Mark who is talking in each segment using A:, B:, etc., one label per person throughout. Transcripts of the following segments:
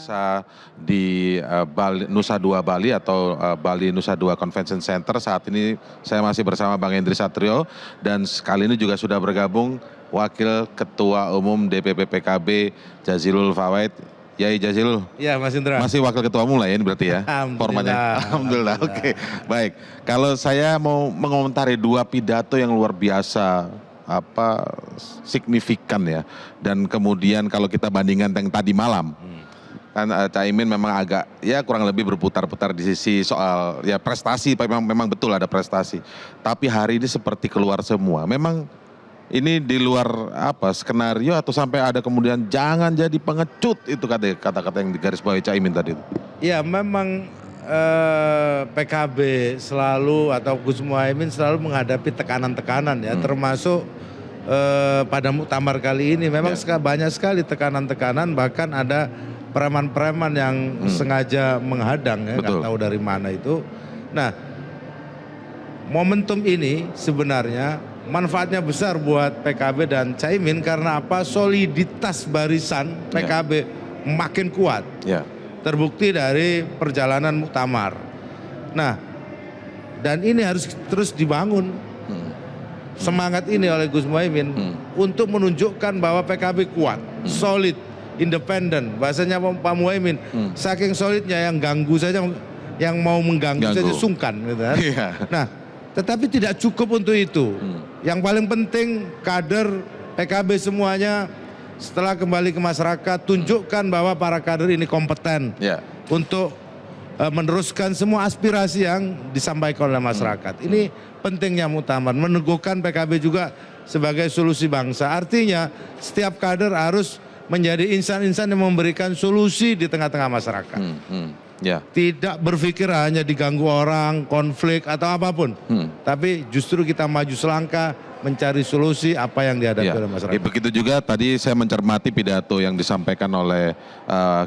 A: pemirsa di Nusa Dua Bali atau Bali Nusa Dua Convention Center. Saat ini saya masih bersama Bang Hendri Satrio dan kali ini juga sudah bergabung Wakil Ketua Umum DPP PKB Jazilul Fawait. Yai Jazilul.
B: Iya Mas Indra.
A: Masih Wakil Ketua Umum lah ya ini berarti ya.
B: Alhamdulillah.
A: Alhamdulillah. Oke. Baik. Kalau saya mau mengomentari dua pidato yang luar biasa signifikan ya, dan kemudian kalau kita bandingkan yang tadi malam kan Caimin memang agak ya kurang lebih berputar-putar di sisi soal ya prestasi, memang betul ada prestasi, tapi hari ini seperti keluar semua. Memang ini di luar skenario atau sampai ada kemudian jangan jadi pengecut, itu kata-kata yang digarisbawahi Caimin tadi itu.
B: Ya memang PKB selalu atau Gus Muhaimin selalu menghadapi tekanan-tekanan ya, termasuk pada muktamar kali ini memang banyak sekali tekanan-tekanan, bahkan ada preman-preman yang sengaja menghadang ya, nggak tahu dari mana itu. Nah, momentum ini sebenarnya manfaatnya besar buat PKB dan Caimin karena apa? Soliditas barisan PKB makin kuat. Terbukti dari perjalanan muktamar. Nah, dan ini harus terus dibangun semangat ini oleh Gus Muhaimin untuk menunjukkan bahwa PKB kuat, solid, independen. Bahasanya Pak Muhaimin, saking solidnya yang ganggu saja, yang mau mengganggu saja sungkan, gitu kan. Nah, tetapi tidak cukup untuk itu. Yang paling penting kader PKB semuanya setelah kembali ke masyarakat, tunjukkan bahwa para kader ini kompeten untuk meneruskan semua aspirasi yang disampaikan oleh masyarakat. Ini pentingnya muktamar, meneguhkan PKB juga sebagai solusi bangsa. Artinya setiap kader harus menjadi insan-insan yang memberikan solusi di tengah-tengah masyarakat. Tidak berpikir hanya diganggu orang, konflik atau apapun. Tapi justru kita maju selangkah mencari solusi apa yang dihadapi oleh masyarakat.
A: Begitu juga tadi saya mencermati pidato yang disampaikan oleh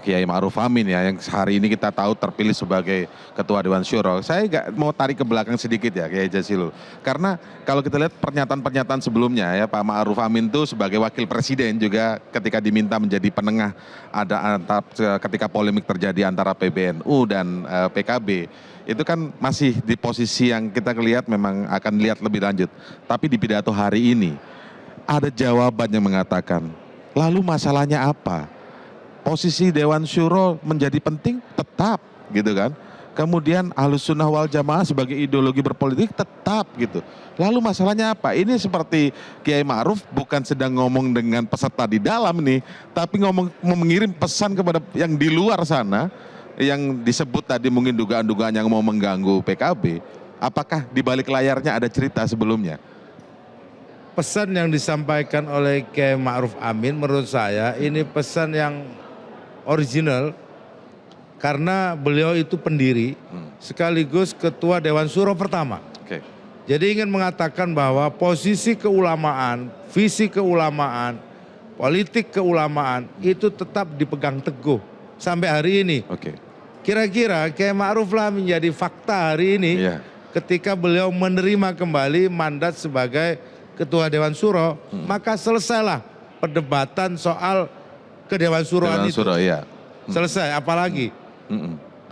A: Kiai Ma'ruf Amin ya, yang hari ini kita tahu terpilih sebagai Ketua Dewan Syuro. Saya mau tarik ke belakang sedikit ya Kiai Jazilul. Karena kalau kita lihat pernyataan-pernyataan sebelumnya ya, Pak Ma'ruf Amin itu sebagai Wakil Presiden juga ketika diminta menjadi penengah ketika polemik terjadi antara PBNU dan PKB. Itu kan masih di posisi yang kita lihat memang akan lihat lebih lanjut. Tapi di pidato hari ini ada jawaban yang mengatakan, lalu masalahnya apa? Posisi Dewan Syuro menjadi penting tetap gitu kan. Kemudian Ahlussunnah wal Jamaah sebagai ideologi berpolitik tetap gitu. Lalu masalahnya apa? Ini seperti Kiai Ma'ruf bukan sedang ngomong dengan peserta di dalam nih, tapi mengirim pesan kepada yang di luar sana, yang disebut tadi mungkin dugaan-dugaan yang mau mengganggu PKB. Apakah di balik layarnya ada cerita sebelumnya?
B: Pesan yang disampaikan oleh Kiai Ma'ruf Amin menurut saya ini pesan yang original karena beliau itu pendiri sekaligus Ketua Dewan Syuro pertama. Jadi ingin mengatakan bahwa posisi keulamaan, visi keulamaan, politik keulamaan itu tetap dipegang teguh sampai hari ini. Kira-kira Kiai Ma'ruf lah menjadi fakta hari ini ketika beliau menerima kembali mandat sebagai Ketua Dewan Syuro, maka selesailah perdebatan soal kedewan syuroan itu. Selesai, apalagi.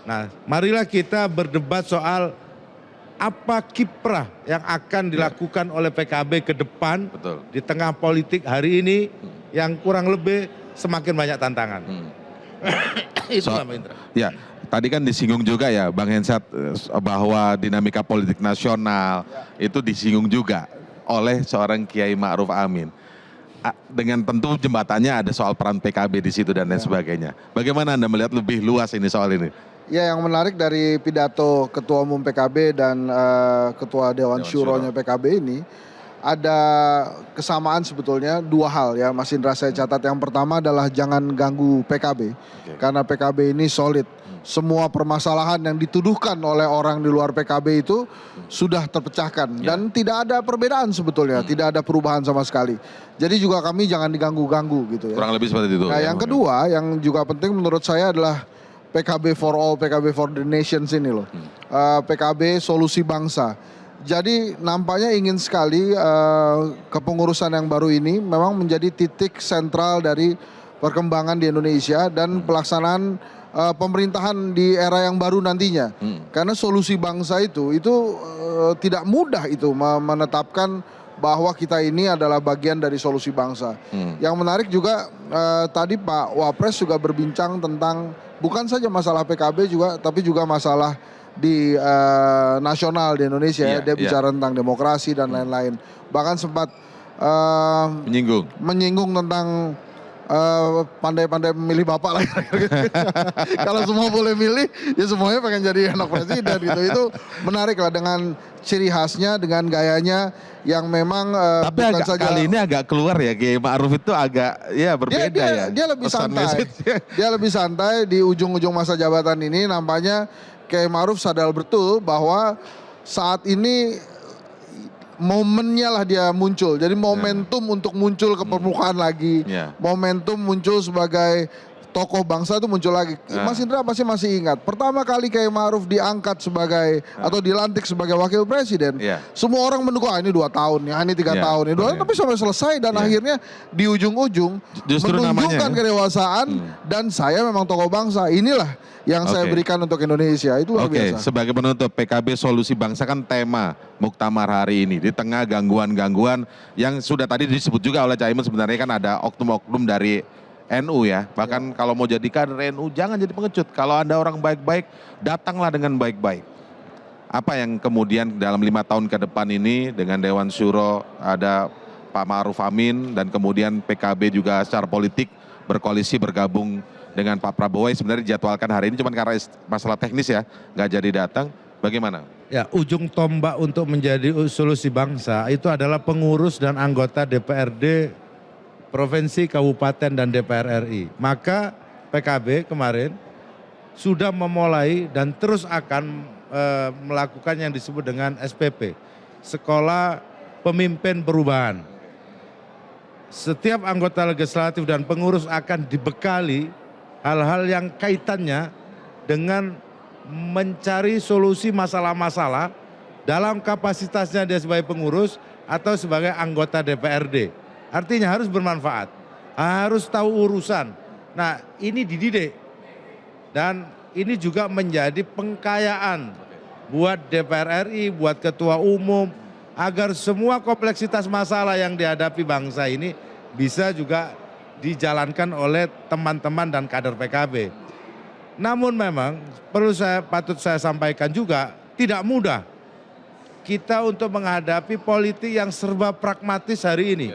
B: Nah, marilah kita berdebat soal apa kiprah yang akan dilakukan oleh PKB ke depan di tengah politik hari ini yang kurang lebih semakin banyak tantangan. Itu Pak Indra.
A: Ya, tadi kan disinggung juga ya Bang Hensat bahwa dinamika politik nasional itu disinggung juga oleh seorang Kiai Ma'ruf Amin. Dengan tentu jembatannya ada soal peran PKB di situ dan lain sebagainya. Bagaimana Anda melihat lebih luas ini soal ini?
C: Ya, yang menarik dari pidato Ketua Umum PKB dan Ketua Dewan Syuronya PKB ini ada kesamaan sebetulnya dua hal ya Mas Indra, saya catat. Yang pertama adalah jangan ganggu PKB karena PKB ini solid. Semua permasalahan yang dituduhkan oleh orang di luar PKB itu sudah terpecahkan dan tidak ada perbedaan sebetulnya, tidak ada perubahan sama sekali. Jadi juga kami jangan diganggu-ganggu gitu ya.
A: Kurang lebih seperti itu.
C: Nah, yang kedua yang juga penting menurut saya adalah PKB for all, PKB for the nations ini loh. PKB solusi bangsa. Jadi nampaknya ingin sekali kepengurusan yang baru ini memang menjadi titik sentral dari perkembangan di Indonesia dan pelaksanaan pemerintahan di era yang baru nantinya. Karena solusi bangsa itu tidak mudah itu menetapkan bahwa kita ini adalah bagian dari solusi bangsa. Yang menarik juga tadi Pak Wapres juga berbincang tentang bukan saja masalah PKB juga, tapi juga masalah di nasional di Indonesia ya. Dia bicara tentang demokrasi dan lain-lain. Bahkan sempat menyinggung tentang pandai-pandai memilih bapak lah. Kalau semua boleh milih, ya semuanya pengen jadi anak presiden gitu. Itu menarik lah dengan ciri khasnya, dengan gayanya yang memang
A: tapi
C: bukan saja
A: kali ini agak keluar ya, Kiai Ma'ruf itu agak ya berbeda ya.
C: Dia lebih santai. Dia lebih santai di ujung-ujung masa jabatan ini. Nampaknya Kiai Ma'ruf sadar betul bahwa saat ini momennya lah dia muncul. Jadi momentum untuk muncul ke permukaan lagi. Momentum muncul sebagai tokoh bangsa itu muncul lagi. Mas Indra pasti masih ingat. Pertama kali Kiai Ma'ruf diangkat sebagai atau dilantik sebagai wakil presiden. Semua orang mendukung, ini 2 tahun ya, ini 3 tahun ya. 2 tahun, tapi sampai selesai dan akhirnya di ujung-ujung menunjukkan kedewasaan dan saya memang tokoh bangsa. Inilah yang saya berikan untuk Indonesia. Itu luar biasa.
A: Sebagai penutup, PKB Solusi Bangsa kan tema muktamar hari ini. Di tengah gangguan-gangguan yang sudah tadi disebut juga oleh Caimin, sebenarnya kan ada oknum-oknum dari NU ya. Bahkan kalau mau jadi kader NU jangan jadi pengecut. Kalau Anda orang baik-baik, datanglah dengan baik-baik. Apa yang kemudian dalam 5 tahun ke depan ini dengan Dewan Syuro ada Pak Ma'ruf Amin dan kemudian PKB juga secara politik berkoalisi bergabung dengan Pak Prabowo yang sebenarnya dijadwalkan hari ini, cuman karena masalah teknis ya nggak jadi datang. Bagaimana?
B: Ya, ujung tombak untuk menjadi solusi bangsa itu adalah pengurus dan anggota DPRD provinsi, kabupaten dan DPR RI. Maka PKB kemarin sudah memulai dan terus akan melakukan yang disebut dengan SPP, Sekolah Pemimpin Perubahan. Setiap anggota legislatif dan pengurus akan dibekali hal-hal yang kaitannya dengan mencari solusi masalah-masalah dalam kapasitasnya dia sebagai pengurus atau sebagai anggota DPRD. Artinya harus bermanfaat, harus tahu urusan. Nah, ini dididik dan ini juga menjadi pengkayaan buat DPR RI, buat ketua umum, agar semua kompleksitas masalah yang dihadapi bangsa ini bisa juga dijalankan oleh teman-teman dan kader PKB. Namun memang patut saya sampaikan juga tidak mudah kita untuk menghadapi politik yang serba pragmatis hari ini.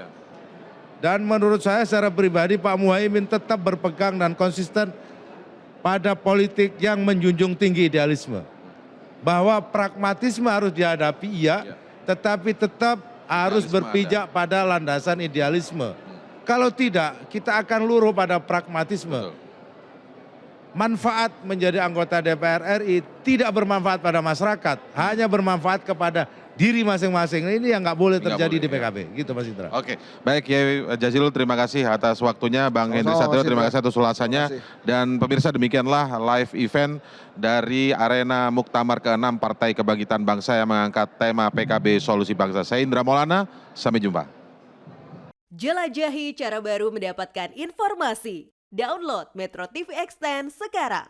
B: Dan menurut saya secara pribadi Pak Muhaimin tetap berpegang dan konsisten pada politik yang menjunjung tinggi idealisme. Bahwa pragmatisme harus dihadapi tetapi tetap harus berpijak pada landasan idealisme. Kalau tidak, kita akan luruh pada pragmatisme. Manfaat menjadi anggota DPR RI tidak bermanfaat pada masyarakat, hanya bermanfaat kepada diri masing-masing. Ini yang nggak boleh terjadi di PKB, gitu Mas Indra.
A: Oke, baik Kiai Jazilul, terima kasih atas waktunya. Bang Henry Satrio, terima kasih atas ulasannya. Dan pemirsa, demikianlah live event dari Arena Muktamar ke-6 Partai Kebangkitan Bangsa yang mengangkat tema PKB Solusi Bangsa. Saya Indra Maulana, sampai jumpa.
D: Jelajahi cara baru mendapatkan informasi. Download Metro TV Extend sekarang.